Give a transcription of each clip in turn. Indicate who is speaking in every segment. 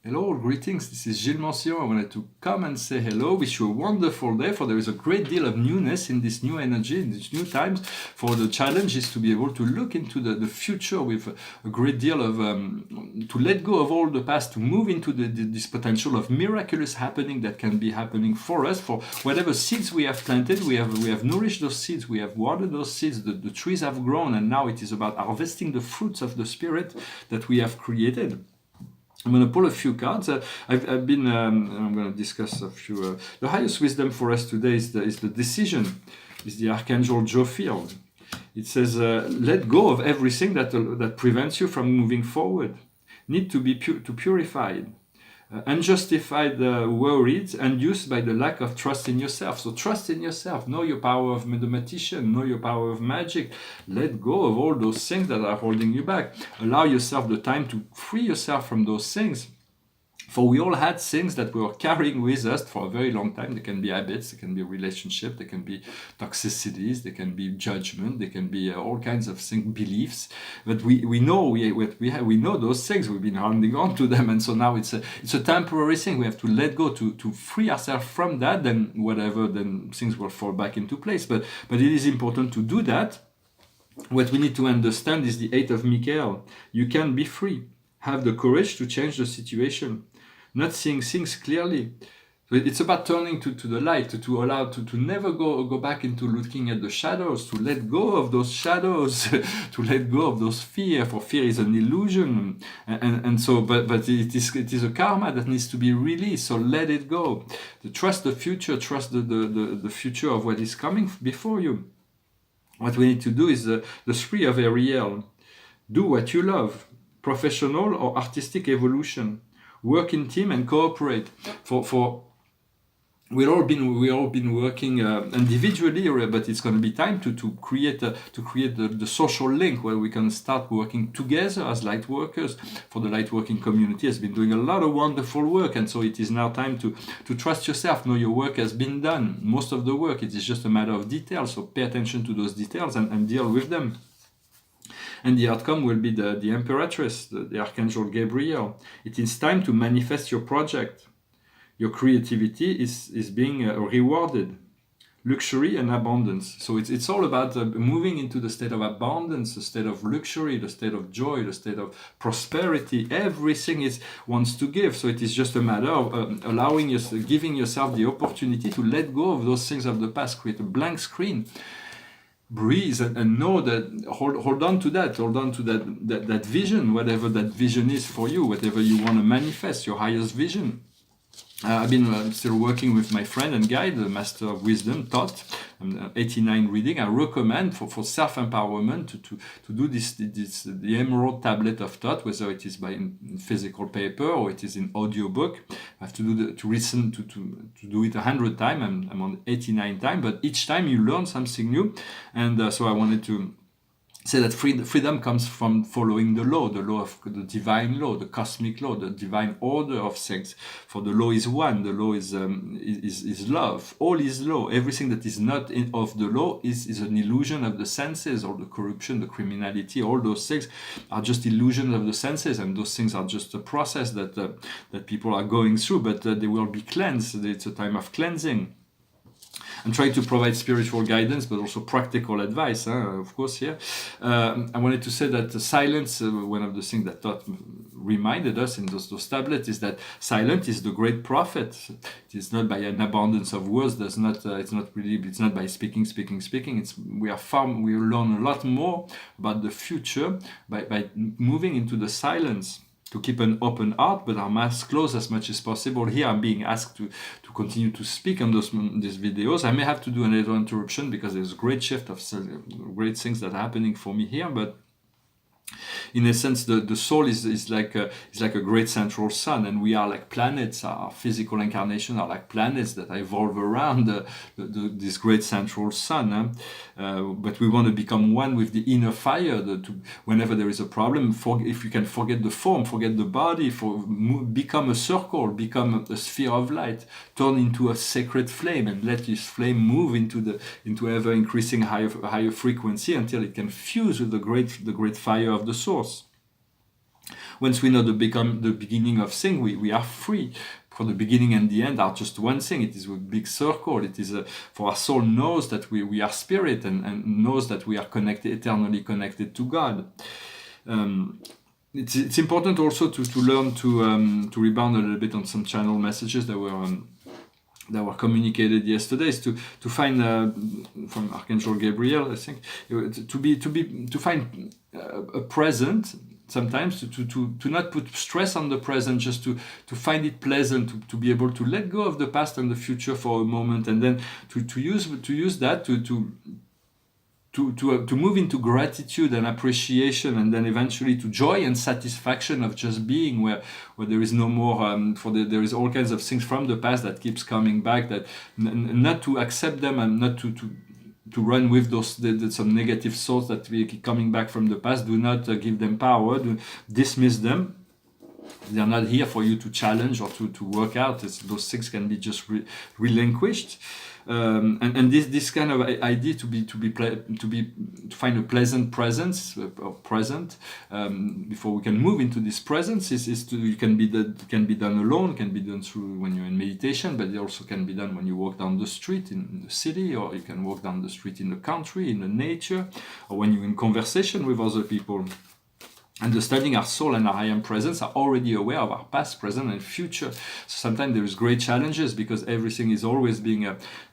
Speaker 1: Hello, greetings. This is Gilles Mancion. I wanted to come and say hello. Wish you a wonderful day, for there is a great deal of newness in this new energy, in these new times. For the challenge is to be able to look into the future with a great deal of, to let go of all the past, to move into this potential of miraculous happening that can be happening for us. For whatever seeds we have planted, we have nourished those seeds, we have watered those seeds, the trees have grown, and now it is about harvesting the fruits of the Spirit that we have created. I'm going to pull a few cards. I've been. I'm going to discuss a few. The highest wisdom for us today is the decision. Is the Archangel Jophiel. It says, "Let go of everything that prevents you from moving forward. Need to be purified. Unjustified worries induced by the lack of trust in yourself." So trust in yourself. Know your power of mathematician. Know your power of magic. Let go of all those things that are holding you back. Allow yourself the time to free yourself from those things. For we all had things that we were carrying with us for a very long time. They can be habits, they can be relationships, they can be toxicities, they can be judgment, they can be all kinds of things, beliefs. But we know we know those things. We've been holding on to them, and so now it's a temporary thing. We have to let go to free ourselves from that. Then things will fall back into place. But it is important to do that. What we need to understand is the 8 of Michael. You can be free. Have the courage to change the situation. Not seeing things clearly. So it's about turning to the light, to allow to never go back into looking at the shadows, to let go of those shadows, to let go of those fear. For fear is an illusion, and so but it is a karma that needs to be released. So let it go. Trust the future. Trust the future of what is coming before you. What we need to do is the 3 of Ariel. Do what you love. Professional or artistic evolution. Work in team and cooperate. For we've all been working individually, but it's going to be time to create the social link where we can start working together as light workers. For the light working community has been doing a lot of wonderful work, and so it is now time to trust yourself. Know your work has been done. Most of the work, it is just a matter of details. So pay attention to those details and deal with them. And the outcome will be the Imperatress, the Archangel Gabriel. It is time to manifest your project. Your creativity is being rewarded. Luxury and abundance. So it's all about moving into the state of abundance, the state of luxury, the state of joy, the state of prosperity. Everything wants to give. So it is just a matter of giving yourself the opportunity to let go of those things of the past, create a blank screen. Breathe and know that, hold on to that vision, whatever that vision is for you, whatever you want to manifest, your highest vision. I've been still working with my friend and guide, the Master of Wisdom, Thoth, 89 reading. I recommend for self-empowerment to do the Emerald Tablet of Thoth, whether it is by physical paper or it is in audiobook. I have to listen to do it 100 times. I'm on 89 times, but each time you learn something new, and so I wanted to say that freedom comes from following the law of the divine law, the cosmic law, the divine order of things. For the law is one. The law is love. All is law. Everything that is not of the law is an illusion of the senses, or the corruption, the criminality. All those things are just illusions of the senses, and those things are just a process that people are going through. But they will be cleansed. It's a time of cleansing. I'm trying to provide spiritual guidance, but also practical advice, of course, here. I wanted to say that the silence, one of the things that Thoth reminded us in those tablets, is that silence is the great prophet. It is not by an abundance of words. It's not by speaking. We learn a lot more about the future by moving into the silence. To keep an open heart, but our mouths closed as much as possible. Here I'm being asked to continue to speak on these videos. I may have to do a little interruption because there's a great shift of great things that are happening for me here, but in a sense, the soul is like a great central sun, and we are like planets. Our physical incarnation are like planets that evolve around this great central sun. But we want to become one with the inner fire. Whenever there is a problem, if you can forget the form, forget the body, become a circle, become a sphere of light, turn into a sacred flame, and let this flame move into ever increasing higher frequency until it can fuse with the great fire of the source. Once we know the beginning of thing, we are free. For the beginning and the end are just one thing. It is a big circle. It is for our soul knows that we are spirit and knows that we are connected, eternally connected to God. It's important also to learn to rebound a little bit on some channel messages that were communicated yesterday. Is to find from Archangel Gabriel, I think, to find a present. Sometimes to not put stress on the present, just to find it pleasant, to be able to let go of the past and the future for a moment, and then to use that to move into gratitude and appreciation, and then eventually to joy and satisfaction of just being, where there is no more there is all kinds of things from the past that keeps coming back, that not to accept them and not to run with those some negative thoughts that we keep coming back from the past. Do not give them power. Do dismiss them. They are not here for you to challenge or to work out. Those things can be just relinquished. And this kind of idea to find a pleasant presence or present before we can move into this presence can be done alone, can be done through when you're in meditation, but it also can be done when you walk down the street in the city, or you can walk down the street in the country, in the nature, or when you're in conversation with other people. Understanding our soul and our I am presence are already aware of our past, present, and future. So sometimes there is great challenges because everything is always being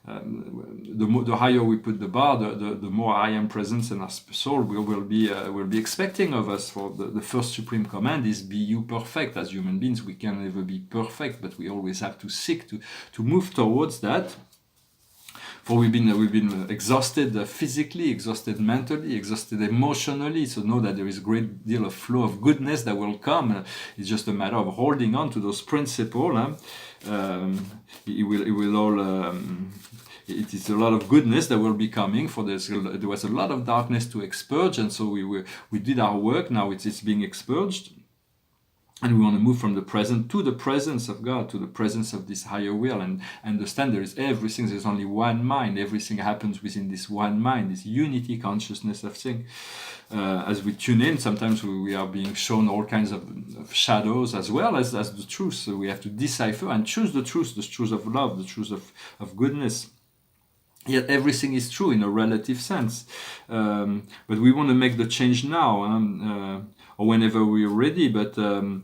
Speaker 1: the higher we put the bar, the more I am presence and our soul will be expecting of us. For the first supreme command is be you perfect. As human beings, we can never be perfect, but we always have to seek to move towards that. For we've been exhausted physically, exhausted mentally, exhausted emotionally. So know that there is a great deal of flow of goodness that will come. It's just a matter of holding on to those principles. It is a lot of goodness that will be coming. For there was a lot of darkness to expurge, and so we did our work. Now it's being expurged. And we want to move from the present to the presence of God, to the presence of this higher will, and understand there is everything. There's only one mind. Everything happens within this one mind, this unity consciousness of things. As we tune in, sometimes we are being shown all kinds of shadows as well as the truth. So we have to decipher and choose the truth of love, the truth of goodness. Yet everything is true in a relative sense. But we want to make the change now. Or whenever we're ready, because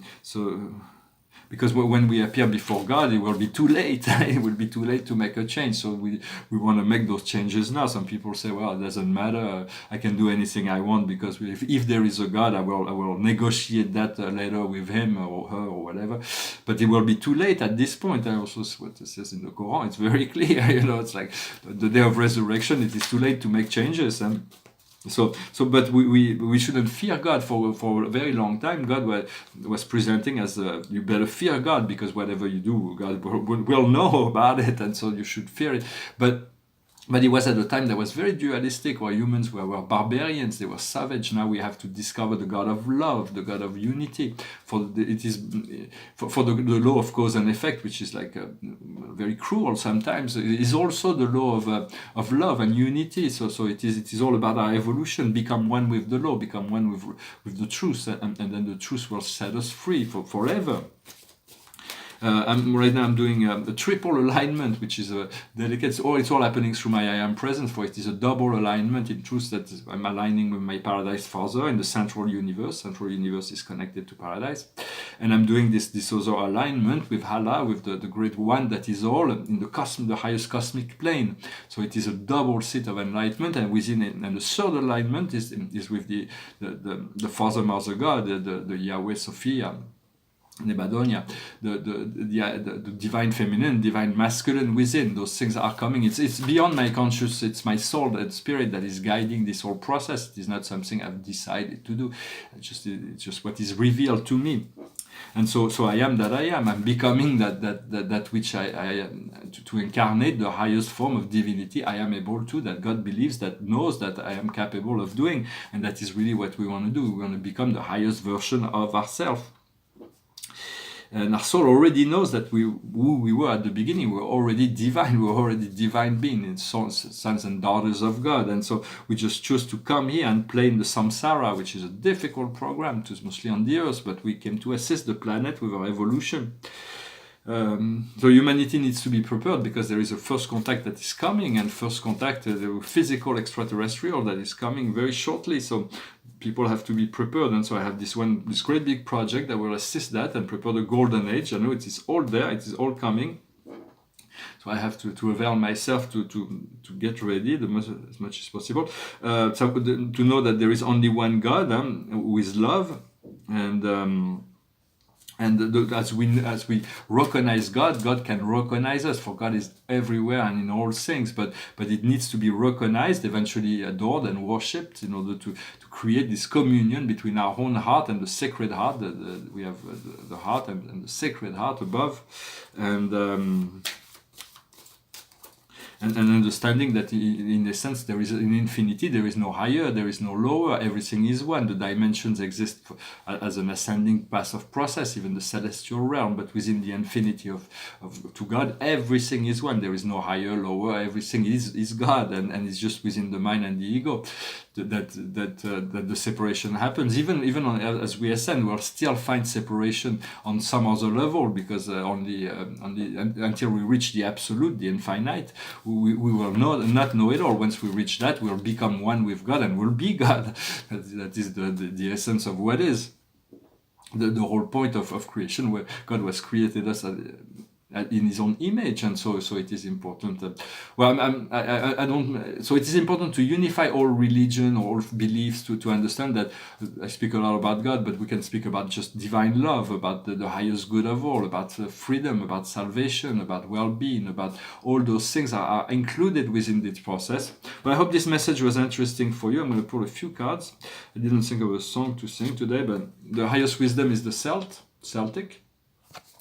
Speaker 1: when we appear before God, it will be too late. It will be too late to make a change. So we want to make those changes now. Some people say, well, it doesn't matter. I can do anything I want because if there is a God, I will negotiate that later with him or her or whatever. But it will be too late at this point. And also what it says in the Quran, it's very clear. It's like the day of resurrection. It is too late to make changes. But we shouldn't fear God. For a very long time, God was presenting as you better fear God, because whatever you do, God will know about it, and so you should fear it. But it was at a time that was very dualistic, where humans were barbarians, they were savage. Now we have to discover the God of love, the God of unity. For the law of cause and effect, which is like very cruel sometimes, it is also the law of love and unity. So it is all about our evolution. Become one with the law, become one with the truth, and then the truth will set us free forever. Right now I'm doing a triple alignment, which is a delicate. It's all happening through my I am presence. For it is a double alignment. In truth, that I'm aligning with my Paradise Father in the central universe. Central universe is connected to Paradise, and I'm doing this other alignment with Allah, with the Great One that is all in the highest cosmic plane. So it is a double set of enlightenment, and within it, and the third alignment is with the Father, Mother God, the Yahweh Sophia. Nebadonia, the divine feminine, divine masculine within. Those things are coming. It's beyond my conscious. It's my soul, that spirit that is guiding this whole process. It is not something I've decided to do. It's just what is revealed to me. And so I am that I am. I'm becoming that which I am, to incarnate the highest form of divinity I am able to, that God believes, that knows that I am capable of doing. And that is really what we want to do. We want to become the highest version of ourselves. And our soul already knows that who we were at the beginning. We're already divine. We're already divine beings, sons and daughters of God. And so we just choose to come here and play in the samsara, which is a difficult program. It was mostly on the earth, but we came to assist the planet with our evolution. So humanity needs to be prepared, because there is a first contact that is coming, and first contact, the physical extraterrestrial, that is coming very shortly. So people have to be prepared, and so I have this great big project that will assist that and prepare the golden age. I know it is all there, it is all coming. So I have to avail myself to get ready as much as possible. To know that there is only one God, who is love, and as we recognize God, God can recognize us, for God is everywhere and in all things. But it needs to be recognized, eventually adored and worshipped, in order to create this communion between our own heart and the sacred heart. We have the heart and the sacred heart above, and understanding that in a sense there is an infinity, there is no higher, there is no lower, everything is one. The dimensions exist as an ascending path of process, even the celestial realm, but within the infinity to God, everything is one. There is no higher, lower, everything is God, and it's just within the mind and the ego that the separation happens. Even as we ascend, we'll still find separation on some other level, because only until we reach the absolute, the infinite, we will not know it all. Once we reach that, we'll become one with God, and we'll be God. That is the essence of what is the whole point of creation, where God was created us in His own image, and so it is important. So it is important to unify all religion, all beliefs, to understand that I speak a lot about God, but we can speak about just divine love, about the highest good of all, about freedom, about salvation, about well-being, about all those things are included within this process. But I hope this message was interesting for you. I'm going to pull a few cards. I didn't think of a song to sing today, but the highest wisdom is the Celtic.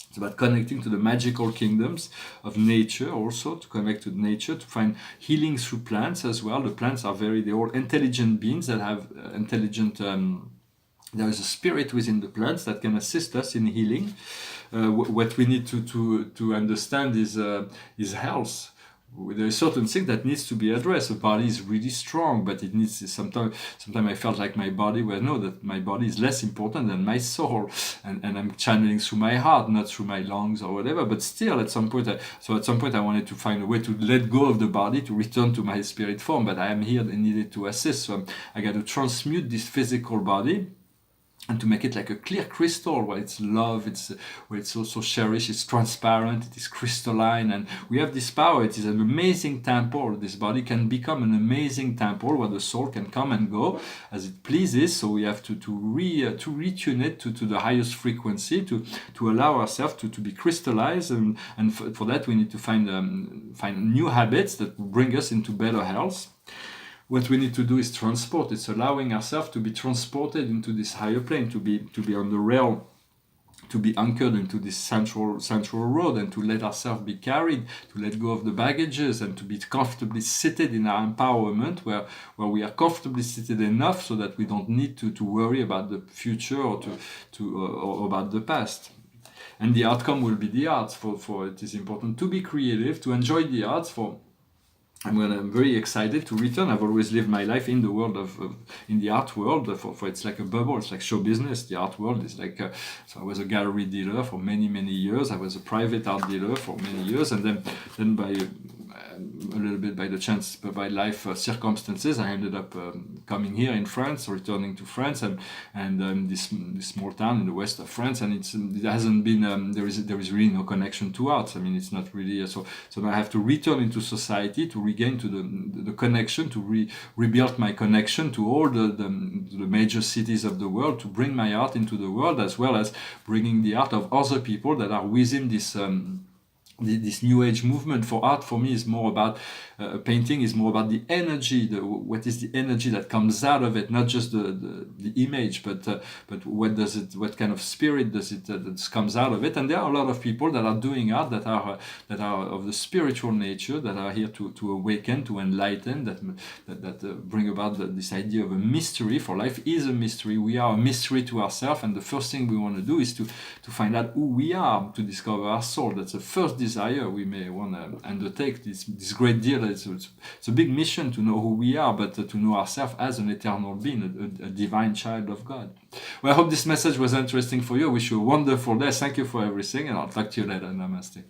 Speaker 1: It's about connecting to the magical kingdoms of nature, also to connect to nature, to find healing through plants as well. The plants are they're all intelligent beings that have intelligent. There is a spirit within the plants that can assist us in healing. What we need to understand is health. There is certain thing that needs to be addressed. The body is really strong, but it needs sometimes I felt like my body, that my body is less important than my soul, and I'm channeling through my heart, not through my lungs or whatever. But still, at some point I wanted to find a way to let go of the body, to return to my spirit form. But I am here and needed to assist, so I got to transmute this physical body, and to make it like a clear crystal, where it's love, where it's also cherished, it's transparent, it is crystalline, and we have this power. It is an amazing temple. This body can become an amazing temple where the soul can come and go as it pleases. So we have to retune it to the highest frequency, to allow ourselves to be crystallized, and for that we need to find new habits that will bring us into better health. What we need to do is transport. It's allowing ourselves to be transported into this higher plane, to be on the rail, to be anchored into this central road, and to let ourselves be carried, to let go of the baggages, and to be comfortably seated in our empowerment, where we are comfortably seated enough so that we don't need to worry about the future or or about the past. And the outcome will be the arts. For it is important to be creative, to enjoy the arts. I'm very excited to return. I've always lived my life in the world in the art world. For it's like a bubble. It's like show business. The art world is like. So I was a gallery dealer for many years. I was a private art dealer for many years, and then by a little bit by the chance, by life circumstances, I ended up coming here in France, returning to France, and this small town in the west of France, and it hasn't been there is really no connection to art. I mean, it's not really so now I have to return into society, to regain to the connection, to rebuild my connection to all the major cities of the world, to bring my art into the world, as well as bringing the art of other people that are within this this new age movement for art for me is more about painting is more about the energy, what is the energy that comes out of it, not just the image, but what kind of spirit does it that comes out of it. And there are a lot of people that are doing art that are of the spiritual nature, that are here to awaken, to enlighten, that bring about this idea of a mystery. For life is a mystery. We are a mystery to ourselves, and the first thing we want to do is to find out who we are, to discover our soul. That's the first desire we may want to undertake. This great deal. It's a big mission to know who we are, but to know ourselves as an eternal being, a divine child of God. Well, I hope this message was interesting for you. I wish you a wonderful day. Thank you for everything, and I'll talk to you later. Namaste.